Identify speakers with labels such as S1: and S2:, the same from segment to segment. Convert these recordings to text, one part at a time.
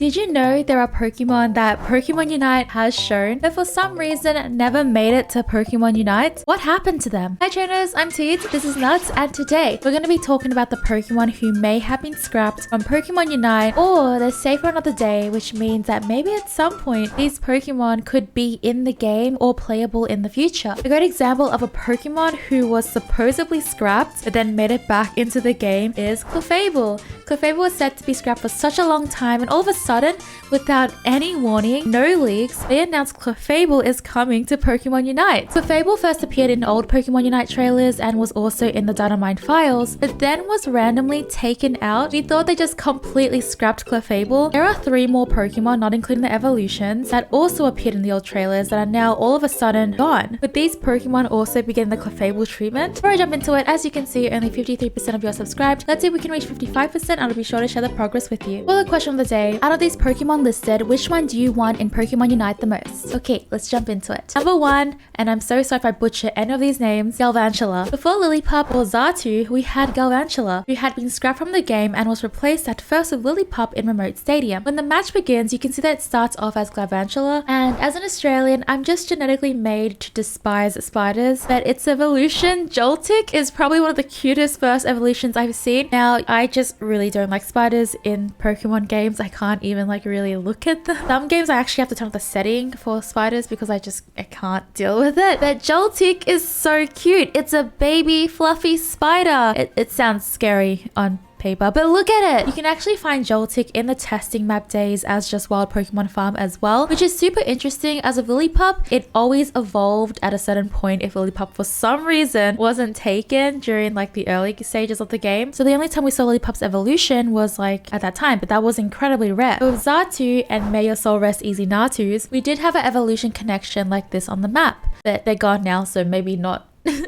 S1: Did you know there are Pokemon that Pokemon Unite has shown that for some reason never made it to Pokemon Unite? What happened to them? Hi trainers, I'm Teeds, this is Nuts, and today we're going to be talking about the Pokemon who may have been scrapped from Pokemon Unite, or they're saved for another day, which means that maybe at some point these Pokemon could be in the game or playable in the future. A great example of a Pokemon who was supposedly scrapped but then made it back into the game is Clefable. Clefable was said to be scrapped for such a long time, and all of a sudden, without any warning, no leaks, they announced Clefable is coming to Pokemon Unite. Clefable first appeared in old Pokemon Unite trailers and was also in the Dynamite files, but then was randomly taken out. We thought they just completely scrapped Clefable. There are 3 more Pokemon, not including the evolutions, that also appeared in the old trailers that are now all of a sudden gone. But these Pokemon also begin the Clefable treatment. Before I jump into it, as you can see, only 53% of you are subscribed. Let's see if we can reach 55% and I'll be sure to share the progress with you. Well, the question of the day, out of these Pokemon listed, which one do you want in Pokemon Unite the most? Okay, let's jump into it. Number 1, and I'm so sorry if I butcher any of these names, Galvantula. Before Lillipup or Xatu, we had Galvantula, who had been scrapped from the game and was replaced at first with Lillipup in Remote Stadium. When the match begins, you can see that it starts off as Galvantula, and as an Australian, I'm just genetically made to despise spiders, but its evolution, Joltik, is probably one of the cutest first evolutions I've seen. Now, I just really don't like spiders in Pokemon games. I can't even really look at them. Some games I actually have to turn off the setting for spiders because I can't deal with it. But Joltik is so cute. It's a baby fluffy spider. It sounds scary on paper, but look at it. You can actually find Joltik in the testing map days as just Wild Pokemon Farm as well, which is super interesting. As a Lillipup, it always evolved at a certain point if Lillipup for some reason wasn't taken during the early stages of the game. So the only time we saw Lillipup's evolution was at that time, but that was incredibly rare. With Xatu and May Your Soul Rest Easy Natus, we did have an evolution connection like this on the map, but they're gone now, so maybe not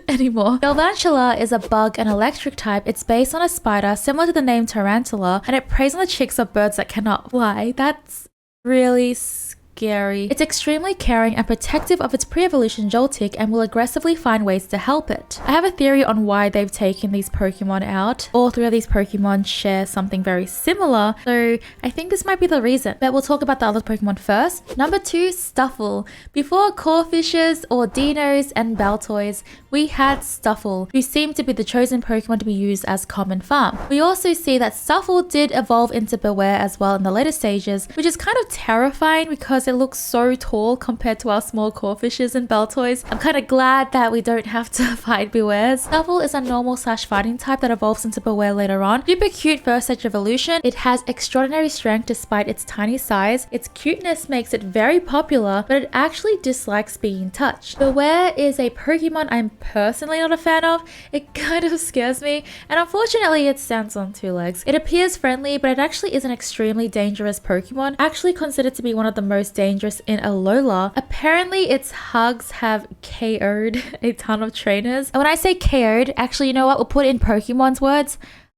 S1: anymore. Galvantula is a bug and electric type. It's based on a spider similar to the name Tarantula, and it preys on the chicks of birds that cannot fly. That's really scary. It's extremely caring and protective of its pre-evolution Joltik and will aggressively find ways to help it. I have a theory on why they've taken these Pokemon out. All 3 of these Pokemon share something very similar, so I think this might be the reason. But we'll talk about the other Pokemon first. Number 2, Stuffle. Before Corfishes or Dinos and Baltoys, we had Stuffle, who seemed to be the chosen Pokemon to be used as common farm. We also see that Stuffle did evolve into Beware as well in the later stages, which is kind of terrifying because it looks so tall compared to our small Corfishes and Baltoys. I'm kind of glad that we don't have to fight Bewares. Stuffle is a normal / fighting type that evolves into Beware later on. Super cute first stage evolution. It has extraordinary strength despite its tiny size. Its cuteness makes it very popular, but it actually dislikes being touched. Beware is a Pokemon I'm personally not a fan of. It kind of scares me, and unfortunately it stands on 2 legs. It appears friendly, but it actually is an extremely dangerous Pokemon, actually considered to be one of the most dangerous in Alola. Apparently its hugs have KO'd a ton of trainers, and when I say KO'd, actually, you know what, we'll put it in Pokemon's words,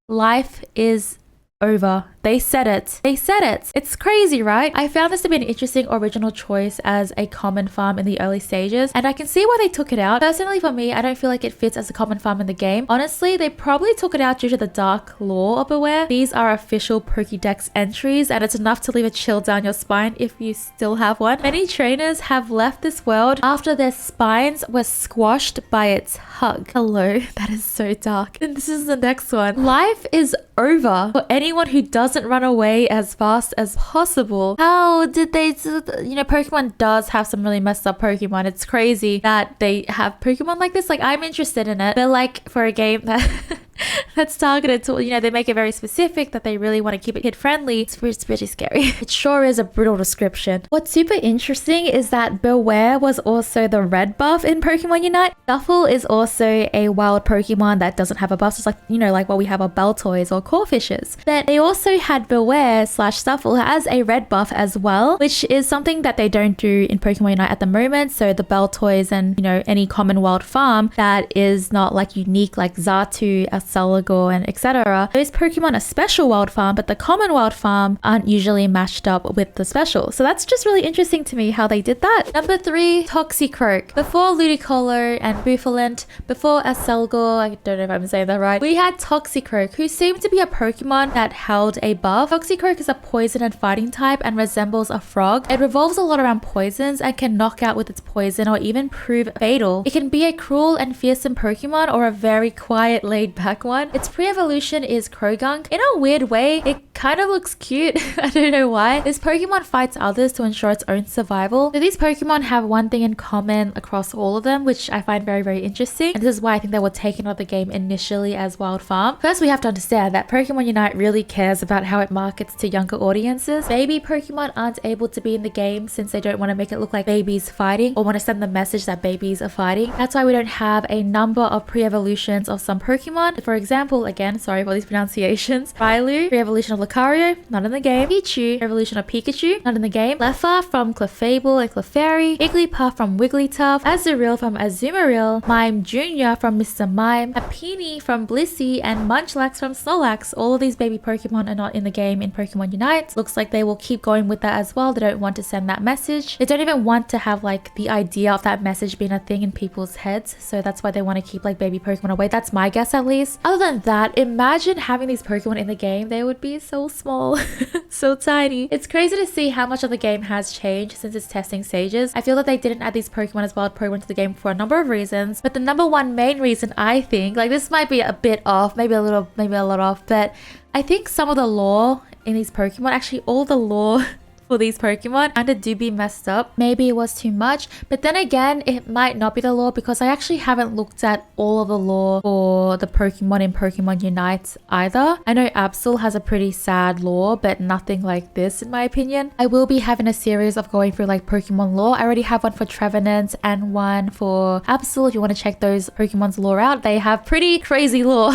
S1: life is over. They said it. They said it. It's crazy, right? I found this to be an interesting original choice as a common farm in the early stages, and I can see why they took it out. Personally, for me, I don't feel like it fits as a common farm in the game. Honestly, they probably took it out due to the dark lore of Beware. These are official Pokédex entries, and it's enough to leave a chill down your spine if you still have one. Many trainers have left this world after their spines were squashed by its hug. Hello, that is so dark. And this is the next one. Life is over for anyone who doesn't run away as fast as possible. How did they, Pokemon does have some really messed up Pokemon. It's crazy that they have Pokemon like this. I'm interested in it, but for a game that that's targeted to, they make it very specific that they really want to keep it kid friendly. It's pretty scary. It sure is a brutal description. What's super interesting is that Beware was also the red buff in Pokemon Unite. Stuffle is also a wild Pokemon that doesn't have a buff. So it's like what we have of Baltoys or Corfishes. But they also had Beware / Stuffle as a red buff as well, which is something that they don't do in Pokemon Unite at the moment. So the Baltoys and, any common wild farm that is not unique like Xatu, Celigo, and etc. Those Pokemon are special wild farm, but the common wild farm aren't usually matched up with the special. So that's just really interesting to me how they did that. Number 3, Toxicroak. Before Ludicolo and Buffalant, before Acelgor, I don't know if I'm saying that right, we had Toxicroak, who seemed to be a Pokemon that held a buff. Toxicroak is a poison and fighting type and resembles a frog. It revolves a lot around poisons and can knock out with its poison or even prove fatal. It can be a cruel and fearsome Pokemon or a very quiet, laid-back one. Its pre-evolution is Krogunk. In a weird way, it kind of looks cute. I don't know why. This Pokemon fights others to ensure its own survival. So these Pokemon have one thing in common across all of them, which I find very, very interesting. And this is why I think they were taken out of the game initially as Wild Farm. First, we have to understand that Pokemon Unite really cares about how it markets to younger audiences. Baby Pokemon aren't able to be in the game since they don't want to make it look like babies fighting or want to send the message that babies are fighting. That's why we don't have a number of pre-evolutions of some Pokemon. For example, again, sorry for these pronunciations, Railu, pre-evolution of Lucario, not in the game. Pichu, pre-evolution of Pikachu, not in the game. Leffa from Clefable and Clefairy, Igglypuff from Wigglytuff, Azurill from Azumarill, Mime Jr. from Mr. Mime, Happiny from Blissey, and Munchlax from Snorlax. All of these baby Pokemon are not in the game in Pokemon Unite. Looks like they will keep going with that as well. They don't want to send that message. They don't even want to have like the idea of that message being a thing in people's heads. So that's why they want to keep like baby Pokemon away. That's my guess at least. Other than that, imagine having these Pokemon in the game. They would be so small, so tiny. It's crazy to see how much of the game has changed since its testing stages. I feel that they didn't add these Pokemon as wild Pokemon to the game for a number of reasons, but the number one main reason I think, like this might be a bit off, maybe a lot off, but I think some of the lore in these Pokemon, actually all the lore for these Pokemon kinda do be messed up. Maybe it was too much, but then again, it might not be the lore because I actually haven't looked at all of the lore for the Pokemon in Pokemon Unite either. I know Absol has a pretty sad lore, but nothing like this in my opinion. I will be having a series of going through like Pokemon lore. I already have one for Trevenant and one for Absol. If you want to check those Pokemon's lore out, they have pretty crazy lore.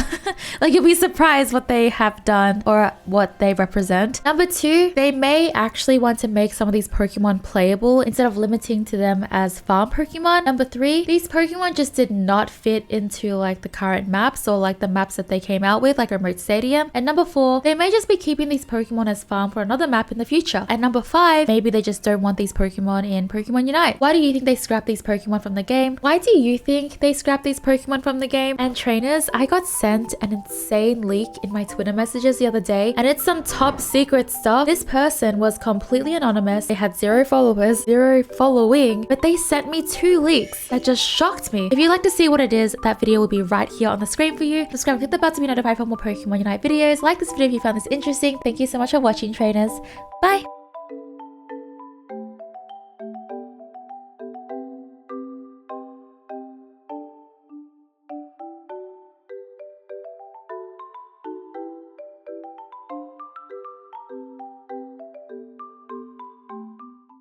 S1: Like you'll be surprised what they have done or what they represent. Number 2, they may actually want to make some of these Pokemon playable instead of limiting to them as farm Pokemon. Number 3, these Pokemon just did not fit into like the current maps or like the maps that they came out with, like Remote Stadium. And number 4, they may just be keeping these Pokemon as farm for another map in the future. And number 5, maybe they just don't want these Pokemon in Pokemon Unite. Why do you think they scrapped these Pokemon from the game? Why do you think they scrapped these Pokemon from the game? And trainers, I got sent an insane leak in my Twitter messages the other day, and it's some top secret stuff. This person was completely anonymous. They had 0 followers, 0 following, but they sent me 2 leaks that just shocked me. If you'd like to see what it is, that video will be right here on the screen for you. Subscribe, click the bell to be notified for more Pokemon Unite videos. Like this video if you found this interesting. Thank you so much for watching, trainers. Bye!